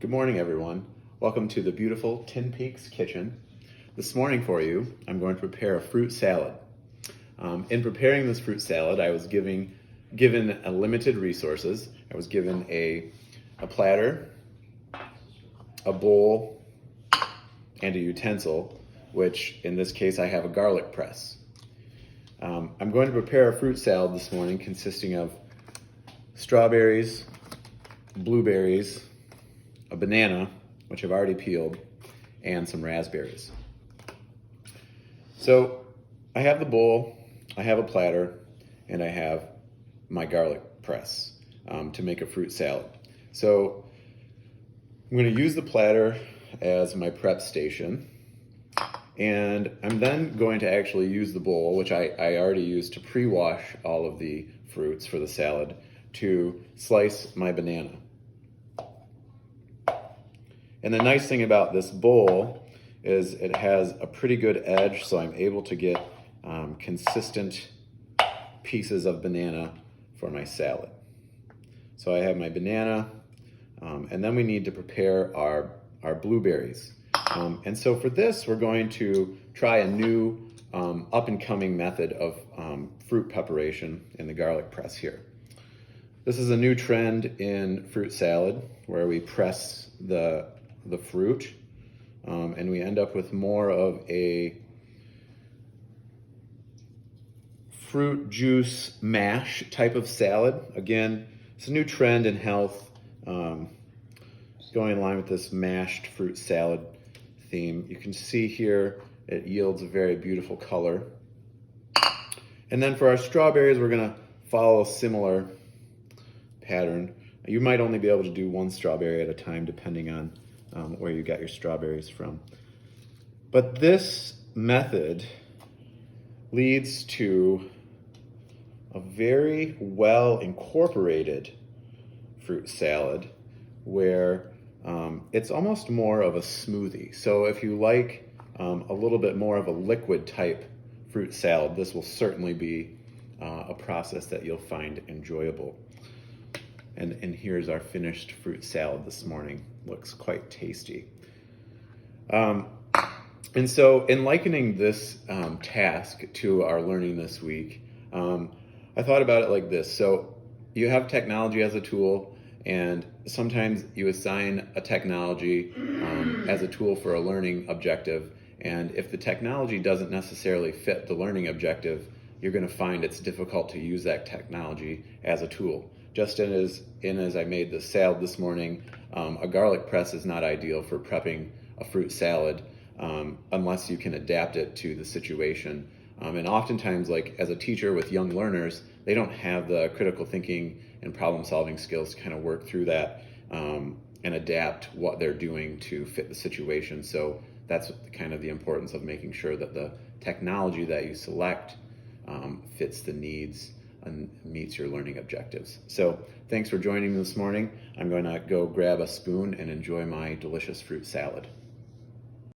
Good morning, everyone. Welcome to the beautiful Tin Peaks kitchen. This morning for you, I'm going to prepare a fruit salad. In preparing this fruit salad, I was given a limited resources. I was given a platter, a bowl, and a utensil, which in this case I have a garlic press. I'm going to prepare a fruit salad this morning consisting of strawberries, blueberries, a banana, which I've already peeled, and some raspberries. So I have the bowl, I have a platter, and I have my garlic press to make a fruit salad. So I'm going to use the platter as my prep station, and I'm then going to actually use the bowl, which I already used to pre-wash all of the fruits for the salad, to slice my banana. And the nice thing about this bowl is it has a pretty good edge, so I'm able to get consistent pieces of banana for my salad. So I have my banana, and then we need to prepare our blueberries. And so for this, we're going to try a new up-and-coming method of fruit preparation in the garlic press here. This is a new trend in fruit salad where we press the fruit, and we end up with more of a fruit juice mash type of salad. Again, it's a new trend in health, going in line with this mashed fruit salad theme. You can see here it yields a very beautiful color. And then for our strawberries, we're going to follow a similar pattern. You might only be able to do one strawberry at a time depending on where you got your strawberries from. But this method leads to a very well incorporated fruit salad where it's almost more of a smoothie. So if you like a little bit more of a liquid type fruit salad, this will certainly be a process that you'll find enjoyable. And here's our finished fruit salad this morning. Looks quite tasty. And so in likening this task to our learning this week, I thought about it like this. So you have technology as a tool, and sometimes you assign a technology as a tool for a learning objective. And if the technology doesn't necessarily fit the learning objective, you're going to find it's difficult to use that technology as a tool. Just as I made the salad this morning, a garlic press is not ideal for prepping a fruit salad unless you can adapt it to the situation. And oftentimes, like as a teacher with young learners, they don't have the critical thinking and problem solving skills to kind of work through that and adapt what they're doing to fit the situation. So that's kind of the importance of making sure that the technology that you select fits the needs and meets your learning objectives. So thanks for joining me this morning. I'm going to go grab a spoon and enjoy my delicious fruit salad.